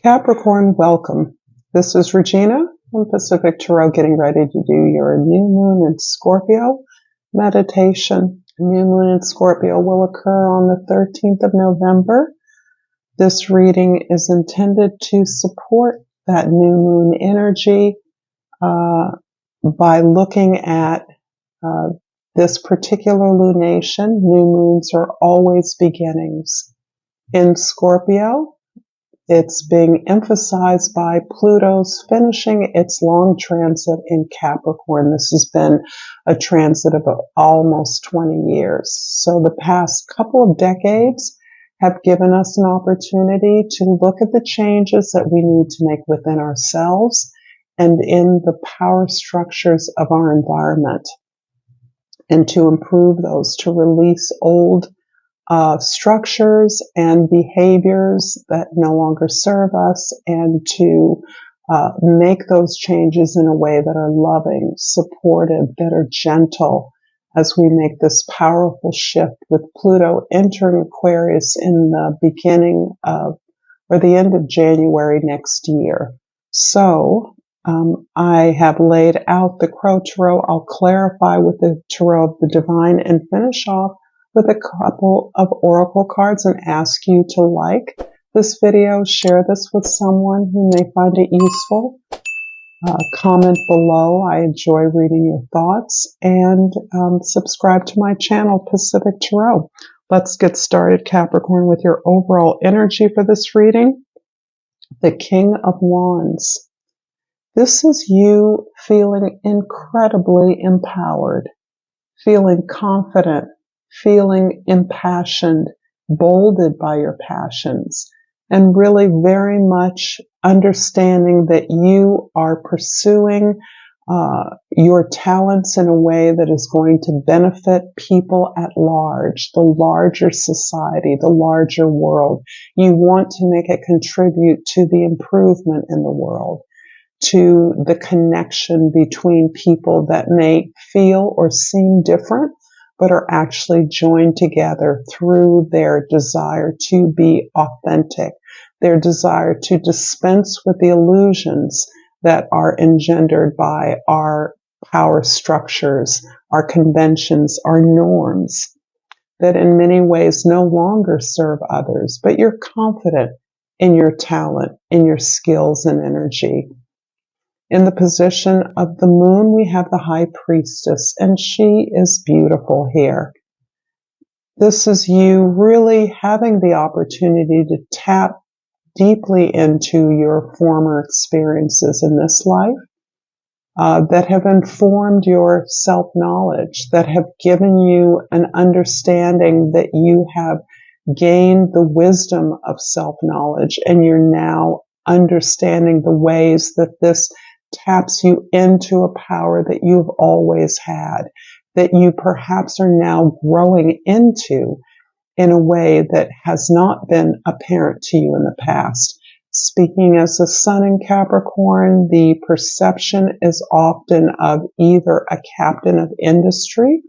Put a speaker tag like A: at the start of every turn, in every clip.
A: Capricorn, welcome. This is Regina from Pacific Tarot getting ready to do your new moon in Scorpio meditation. New moon in Scorpio will occur on the 13th of November. This reading is intended to support that new moon energy by looking at this particular lunation. New moons are always beginnings. In Scorpio, it's being emphasized by Pluto's finishing its long transit in Capricorn. This has been a transit of almost 20 years. So the past couple of decades have given us an opportunity to look at the changes that we need to make within ourselves and in the power structures of our environment, and to improve those, to release old structures and behaviors that no longer serve us, and to make those changes in a way that are loving, supportive, that are gentle as we make this powerful shift with Pluto entering Aquarius in the beginning of, or the end of January next year. So I have laid out the Crow Tarot. I'll clarify with the Tarot of the Divine and finish off with a couple of oracle cards and ask you to like this video, share this with someone who may find it useful. Comment below. I enjoy reading your thoughts, and subscribe to my channel, Pacific Tarot. Let's get started, Capricorn, with your overall energy for this reading. The King of Wands. This is you feeling incredibly empowered, feeling confident, feeling impassioned, bolded by your passions, and really very much understanding that you are pursuing your talents in a way that is going to benefit people at large, the larger society, the larger world. You want to make it contribute to the improvement in the world, to the connection between people that may feel or seem different, but are actually joined together through their desire to be authentic, their desire to dispense with the illusions that are engendered by our power structures, our conventions, our norms, that in many ways no longer serve others, but you're confident in your talent, in your skills and energy. In the position of the moon, we have the High Priestess, and she is beautiful here. This is you really having the opportunity to tap deeply into your former experiences in this life that have informed your self-knowledge, that have given you an understanding that you have gained the wisdom of self-knowledge, and you're now understanding the ways that this taps you into a power that you've always had, that you perhaps are now growing into in a way that has not been apparent to you in the past. Speaking as a sun in Capricorn, the perception is often of either a captain of industry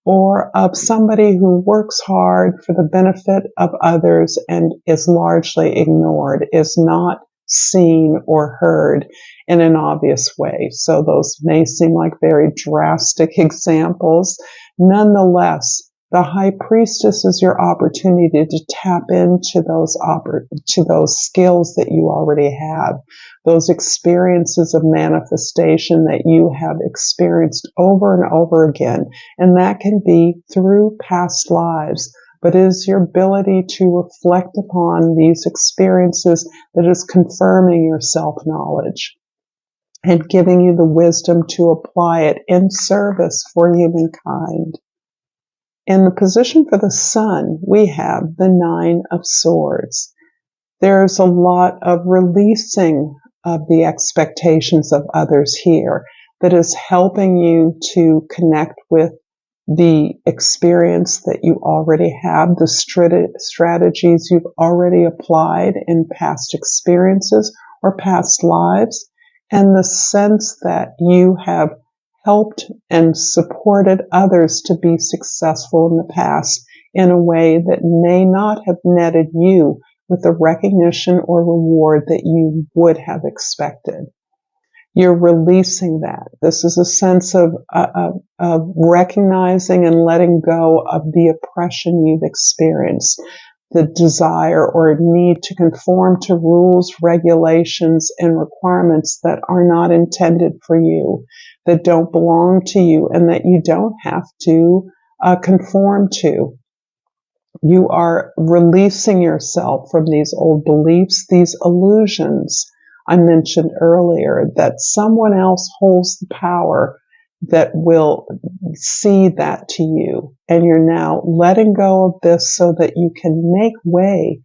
A: or of somebody who works hard for the benefit of others and is largely ignored, is not seen or heard in an obvious way. So those may seem like very drastic examples. Nonetheless, the High Priestess is your opportunity to tap into those skills that you already have, those experiences of manifestation that you have experienced over and over again. And that can be through past lives, but it is your ability to reflect upon these experiences that is confirming your self-knowledge and giving you the wisdom to apply it in service for humankind. In the position for the sun, we have the Nine of Swords. There's a lot of releasing of the expectations of others here that is helping you to connect with the experience that you already have, the strategies you've already applied in past experiences or past lives, and the sense that you have helped and supported others to be successful in the past in a way that may not have netted you with the recognition or reward that you would have expected. You're releasing that. This is a sense of recognizing and letting go of the oppression you've experienced, the desire or need to conform to rules, regulations, and requirements that are not intended for you, that don't belong to you, and that you don't have to conform to. You are releasing yourself from these old beliefs, these illusions I mentioned earlier, that someone else holds the power that will see that to you. And you're now letting go of this so that you can make way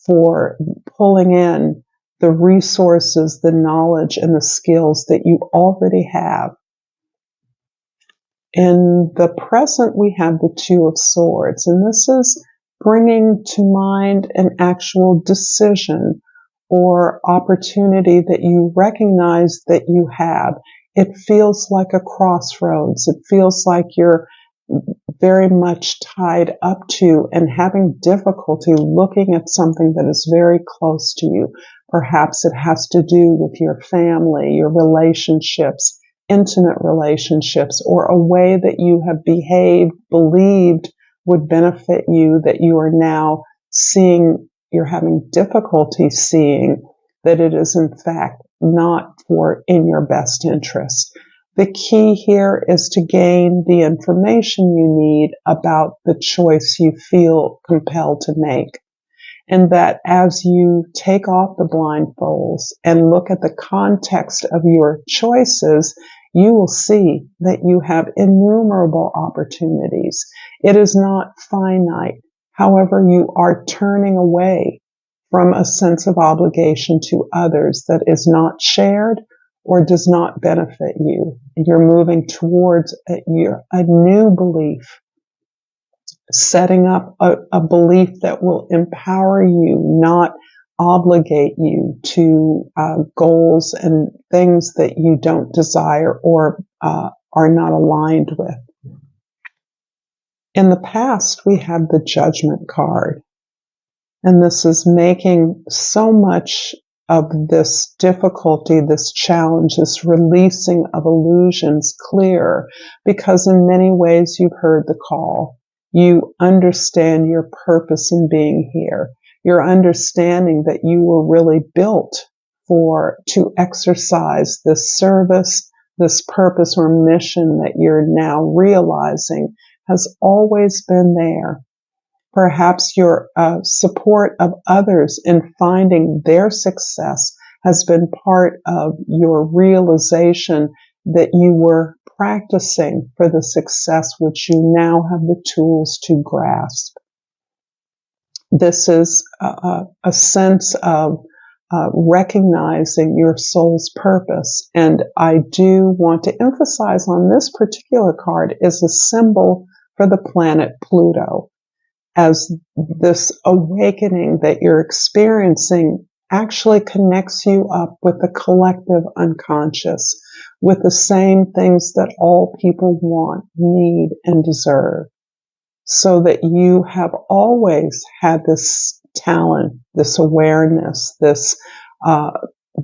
A: for pulling in the resources, the knowledge, and the skills that you already have. In the present, we have the Two of Swords, and this is bringing to mind an actual decision or opportunity that you recognize that you have. It feels like a crossroads. It feels like you're very much tied up to and having difficulty looking at something that is very close to you. Perhaps it has to do with your family, your relationships, intimate relationships, or a way that you have behaved, believed would benefit you, that you are now seeing, you're having difficulty seeing that it is in fact not in your best interest. The key here is to gain the information you need about the choice you feel compelled to make. And that as you take off the blindfolds and look at the context of your choices, you will see that you have innumerable opportunities. It is not finite. However, you are turning away from a sense of obligation to others that is not shared or does not benefit you. You're moving towards a new belief, setting up a belief that will empower you, not obligate you to goals and things that you don't desire or are not aligned with. In the past, we have the Judgment card, and this is making so much of this difficulty, this challenge, this releasing of illusions clear, because in many ways you've heard the call. You understand your purpose in being here. You're understanding that you were really built to exercise this service, this purpose or mission that you're now realizing has always been there. Perhaps your support of others in finding their success has been part of your realization that you were practicing for the success which you now have the tools to grasp. This is a sense of recognizing your soul's purpose. And I do want to emphasize on this particular card is a symbol for the planet Pluto, as this awakening that you're experiencing actually connects you up with the collective unconscious, with the same things that all people want, need, and deserve. So that you have always had this talent, this awareness, this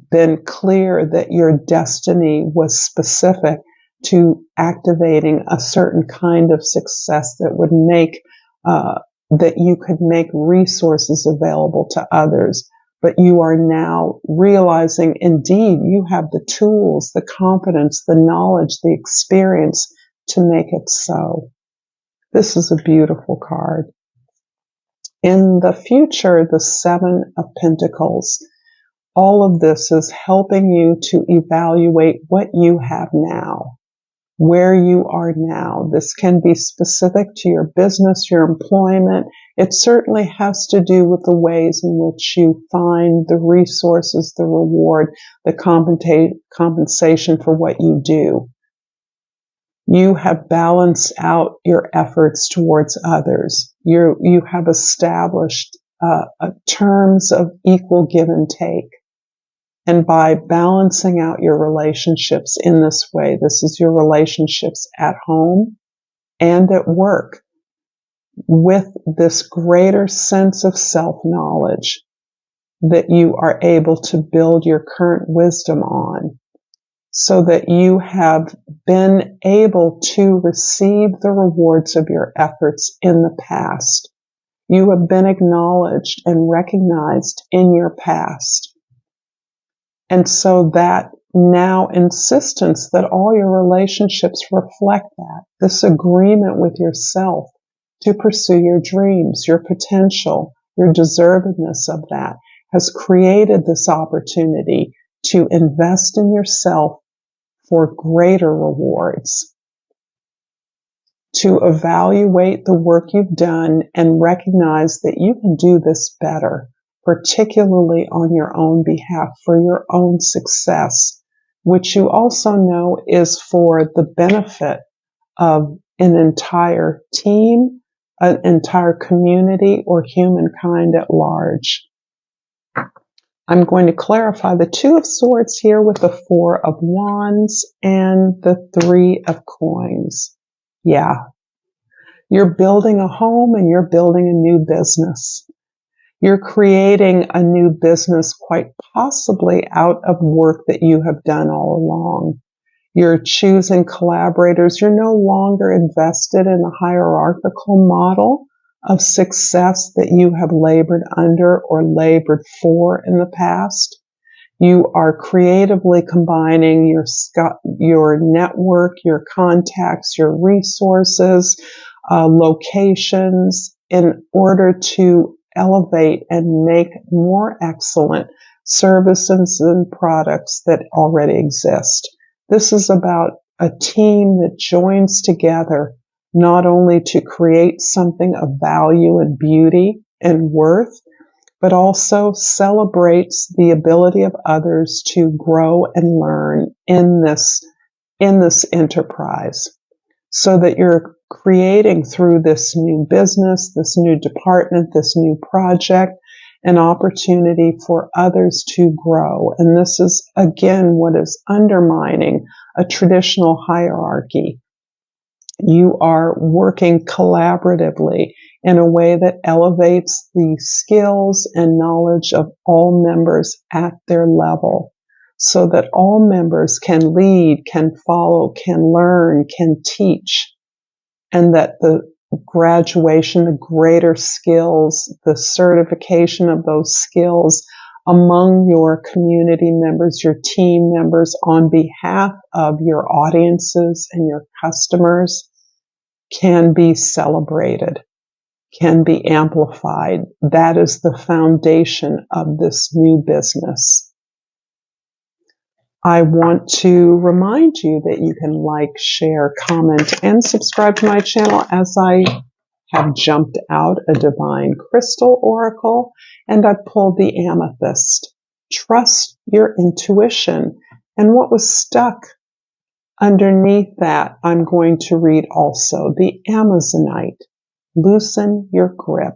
A: been clear that your destiny was specific to activating a certain kind of success that would make that you could make resources available to others. But you are now realizing, indeed, you have the tools, the confidence, the knowledge, the experience to make it so. This is a beautiful card. In the future, the Seven of Pentacles, all of this is helping you to evaluate what you have now, where you are now. This can be specific to your business, your employment. It certainly has to do with the ways in which you find the resources, the reward, the compensation for what you do. You have balanced out your efforts towards others. You have established terms of equal give and take. And by balancing out your relationships in this way, this is your relationships at home and at work, with this greater sense of self-knowledge, that you are able to build your current wisdom on, so that you have been able to receive the rewards of your efforts in the past. You have been acknowledged and recognized in your past. And so that now insistence that all your relationships reflect that, this agreement with yourself to pursue your dreams, your potential, your deservedness of that, has created this opportunity to invest in yourself for greater rewards, to evaluate the work you've done and recognize that you can do this better, particularly on your own behalf for your own success, which you also know is for the benefit of an entire team, an entire community, or humankind at large. I'm going to clarify the Two of Swords here with the Four of Wands and the Three of Coins. Yeah. You're building a home and you're building a new business. You're creating a new business quite possibly out of work that you have done all along. You're choosing collaborators. You're no longer invested in a hierarchical model of success that you have labored under or labored for in the past. You are creatively combining your network, your contacts, your resources, locations in order to elevate and make more excellent services and products that already exist. This is about a team that joins together not only to create something of value and beauty and worth, but also celebrates the ability of others to grow and learn in this enterprise, so that you're creating through this new business, this new department, this new project, an opportunity for others to grow. And this is, again, what is undermining a traditional hierarchy. You are working collaboratively in a way that elevates the skills and knowledge of all members at their level, so that all members can lead, can follow, can learn, can teach, and that the graduation, the greater skills, the certification of those skills among your community members, your team members, on behalf of your audiences and your customers, can be celebrated, can be amplified. That is the foundation of this new business. I want to remind you that you can like, share, comment, and subscribe to my channel, as I have jumped out a divine crystal oracle and I pulled the amethyst. Trust your intuition. And what was stuck underneath that, I'm going to read also the Amazonite. Loosen your grip.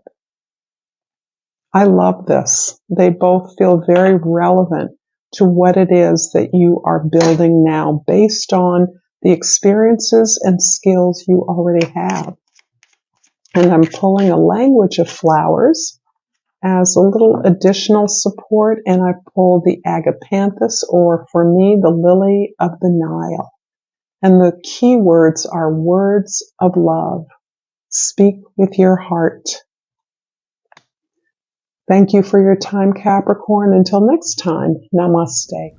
A: I love this. They both feel very relevant to what it is that you are building now, based on the experiences and skills you already have. And I'm pulling a language of flowers as a little additional support, and I pulled the agapanthus, or for me, the lily of the Nile. And the key words are words of love. Speak with your heart. Thank you for your time, Capricorn. Until next time, namaste.